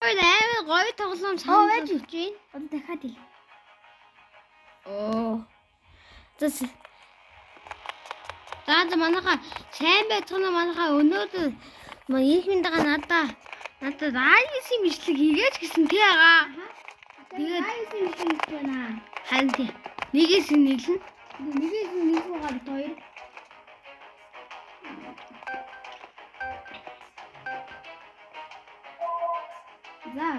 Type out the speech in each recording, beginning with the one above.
амар гоё тоглоом байж үгүй. Одоо дахиад хэл. За манайхаа сайн байцгаана манайхаа өнөөдөр их миндагаа надад IS мишлэг хийгээч гэсэн тий агаа. Тэгээд IS мишлэг байна. Харин тий. Нэгээс нэглэн. Нэгээс нэглэгаа бит хоёр. За.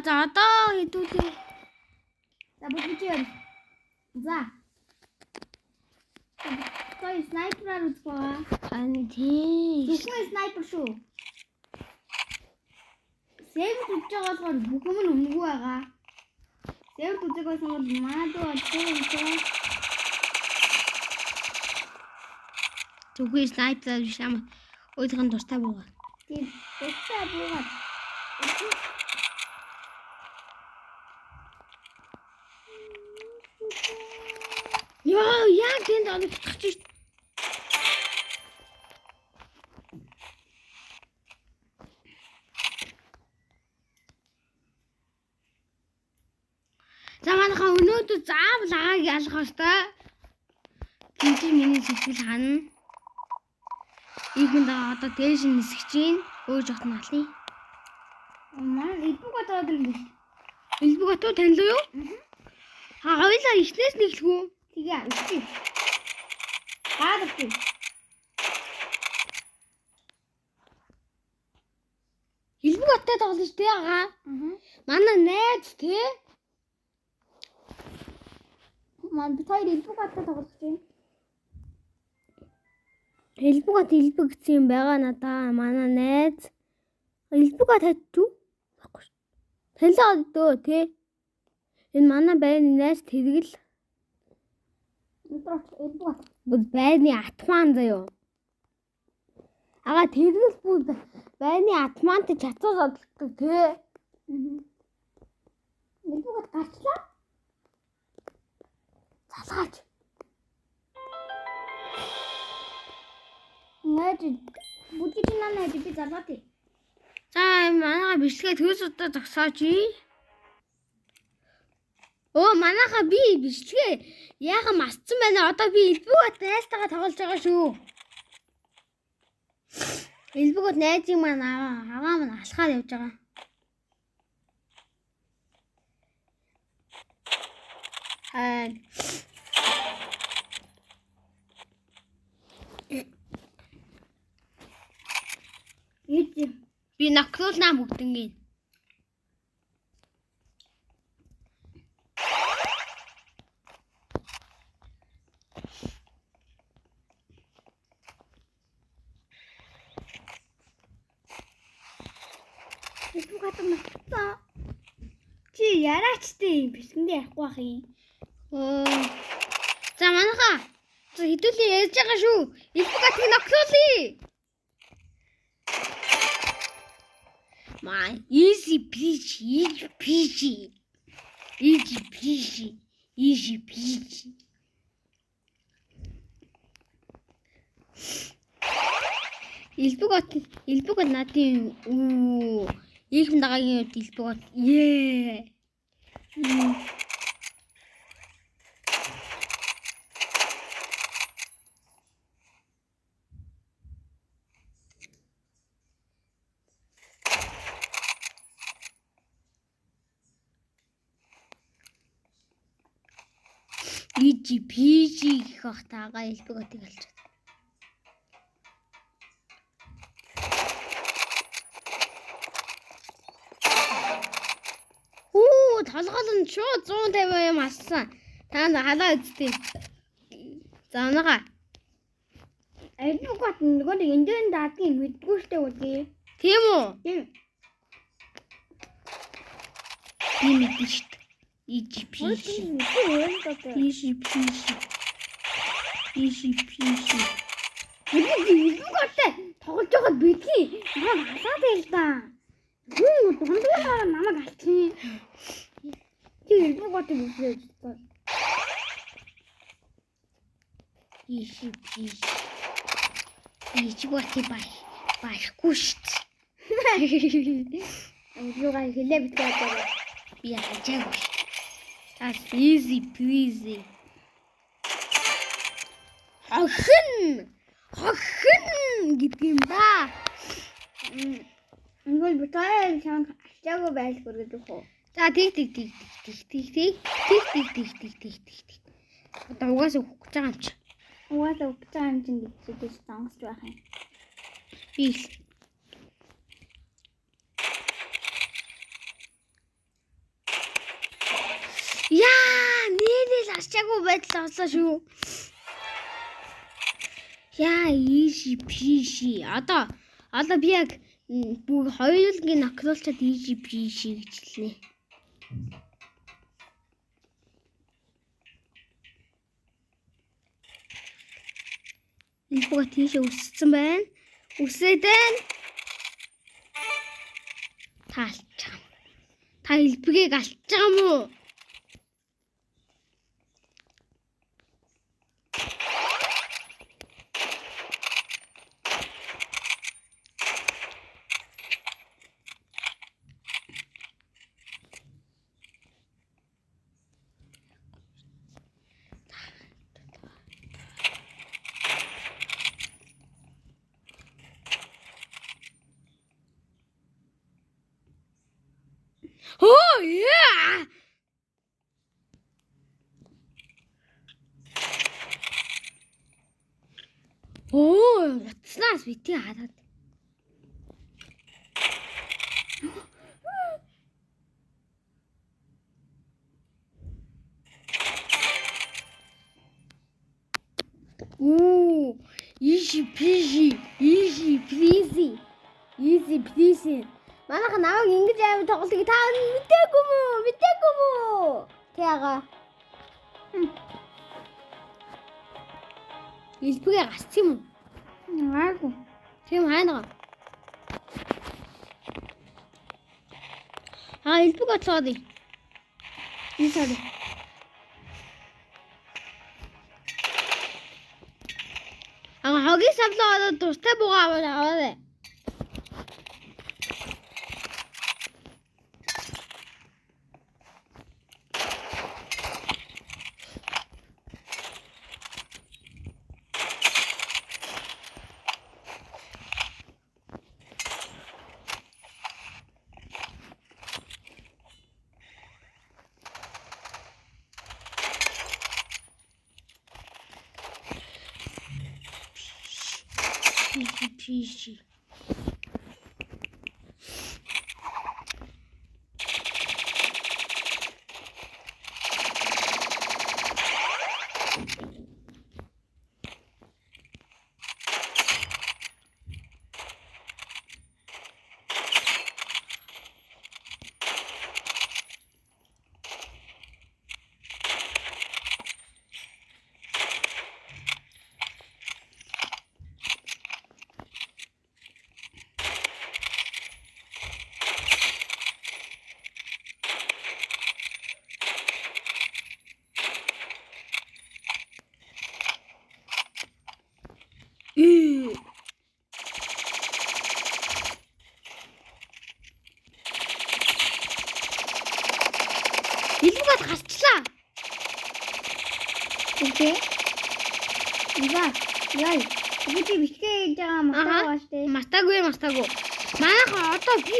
За одоо хэдүүлээ. За бүгд юм. За. Той снайпераар үзгөө. Анти. Зөвхөн снайпер шүү. Сэвд үзэж байгаа болохоор бүх юм нь өмнөгөө байгаа. Сэвд үзэж байсан бол маадуу болчихсон. Зөвхөн снайпер биш ам. Өөрийнх нь дуртай буугаа. Тийм. Дуртай буугаа. Яа, яг тэнд оногдчих чинь. За манайхаа өнөөдөр заавал агааг ялах ёстой. Гинти миний сэтгэл хана. Ийхэнд одоо дээш нисэж чинь өөр жоох нь алны. Манай элбэг батаад юм биш. Элбэг батуу танил уу? Хоёлаа ихнээс нэглэх үү? Тэгээ үгүй. Хаадаг. Элбэг баттай тоглож тий агаа. Манай найз тий. Манай бид хоёр элбэг баттай тоглож байна. Элбэг гэсэн юм байгаа надаа. Манай найз элбэг татчих. Баггүй шүү. Танилаа дөө тий. Энэ манай байрны найз тэргэл. Бүр байрны атман заяа. Ага тэргэл бүр байрны атмант чацуу зодтолдог тий. Элбэг гарчлаа. Залгаач. Найд бүдгий нанаа би залгаатай. За манайха бичлэгээ төс удаа зогсооч. Манайха би бичлэгээ яахан масцсан байна. Одоо би элбэг найзтайгаа тоглож байгаа шүү. Элбэг найзыг маань аваа маань алхаад явж байгаа. Би нокруулнаа бүгднгийн. Элбэг батаа. Чи яраачтай юм бисгэндээ ярихгүй ах юм. За манайхаа хэдүүлээ ярьж байгаа шүү. Элбэг батыг нокруулъя. My easy peasy. Элбэг надын их миндагагийн үед элбэг ээ. Easy гэх бах таага элбэг отыг алчаад. Толгоол нь шууд 150 юм ассан. Та халаа үзтээ. За унаага. Элбэг бат нөгөө нэг эндэн даадгийн мэдгүй штэ үгүй. Тийм үү? Тийм. Би мэдэн штэ. Easy peasy. Элбэг баттай тоглож байгаа бидний намайг халаад байл да. Юу дундуугаар намайг алчихъя. Чи элбэг батыг үзлээ. Ичгүүти байхгүй шүү дээ. Юугаа хэлээ битгээ байгаа. Би хачаагүй. That's easy peasy. Хохин гэдэг юм ба. Ингл битээ чам ачаагүй байлгүй гэдэг үү? За тэг. Одоо угаасаа өгөх гэж байгаа юм чи. Угаасаа өгч байгаа юм чинь гэж сонгож байх юм. Би л. Яа, нэрэл ачаагүй байдал олоо шүү. Яа, easy peasy. Одоо би яг бүх хоёулангийн ноколчод easy peasy гэж хэлнэ. Илбэг тийшээ өссөн байна. Үсээд байна. Таалчаа. Та илбэгийг алж байгаа юм уу? Oh yeah! Oh, утаснаас бити хараад. Ooh, easy peasy. Манайх наваг ингэж аим тоглохыг та мэдээгүй мүү? Тэага. Илбэгээ гасчих юм уу? Аагүй. Тийм хайнаа. Илбэг оцоод. Исаад. Хогийн савлаа дуртай бугаа аваад. Peasy. Илбэгээд гарчлаа. Окей. Яй. Бүгд бичгээ хийж байгаа мартаагаа штэ. Мартаагүй. Манайха одоо би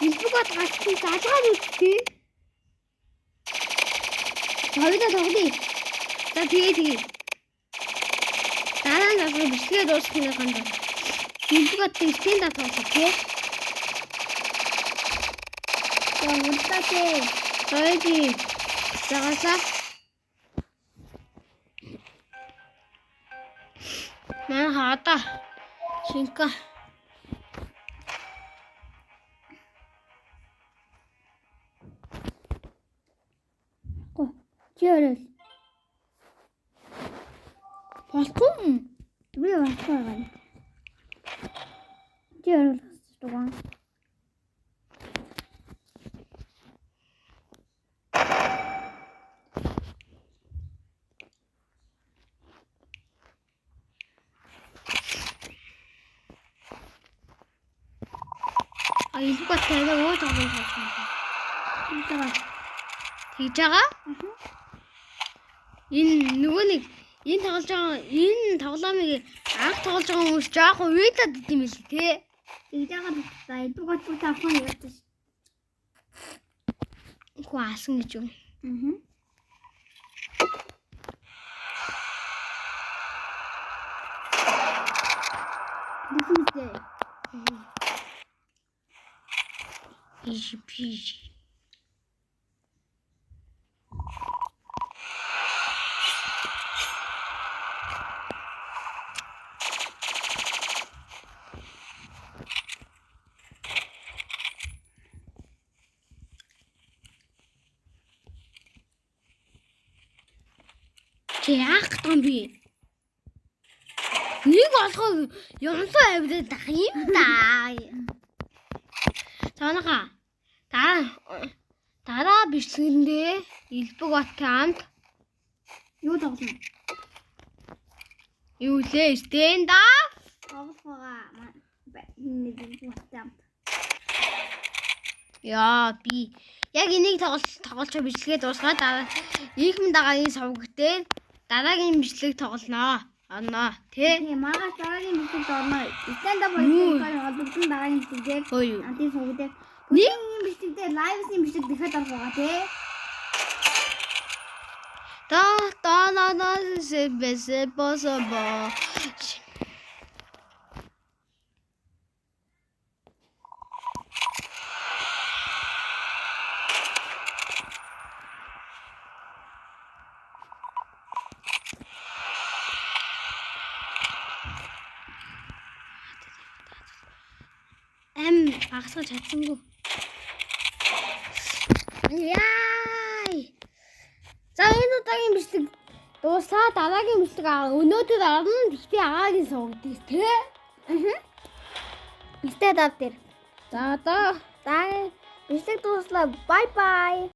илбэгээд гарсан залгаад үзтээ. Хоёулаа тоглоё. За тэгээ. Дараа нь бичгээ дуусгахын ганд. Илбэгээд тэстэн татуулах тий. Уртаач. Хойди. Загасаа. Манайха одоо шинка. Чиорэл. Болтон. Би баахгүй. Чиорэл хэвчээ. Илбэг бат тэгээд өө тоглоом тоглосон. Тэгж байгаа? Энэ нөгөө нэг энэ тоглож байгаа энэ тоглоомыг анх тоглож байгаа хүмүүс жоохон уйлаад идэм байл тий. Тэгж байгаа за илбэг бат бүр тавхан яваад ш. Хөө асан гэж юу? Нүхэмтэй. Пиш. Яах юм бэ? Нэг олгоо юмсан авдаа дах юм да. Цаанаха. Дараа бичлэгэндээ илбэг баттай хамт Юу тоглоно? юу лээ stand up. Тоглохоо нэг илбэг баттай хамт. Яа би яг энийг тоглож бичлэгээ дуусгаад дараа ийхмэн дагааны сувгтээ дараагийн бичлэг тоглоно. Оноо тий. Магаас дараагийн бичлэгт орно. Stand up бичлэг олдсон дараагийн бичлэг. Антын сувгдээ. Нэг бичлэгдээ лайвсын бичлэг дахиад орох байгаа тий. C'est possible. Багсгаж чадсангүй. Яй. За энэ удаагийн бичлэг дуусаа дараагийн бичлэг өнөөдөр орно. Гэхдээ агаагийн сувгдээс тий. Stand up дээр. За одоо бичлэг дууслаа. Bye bye.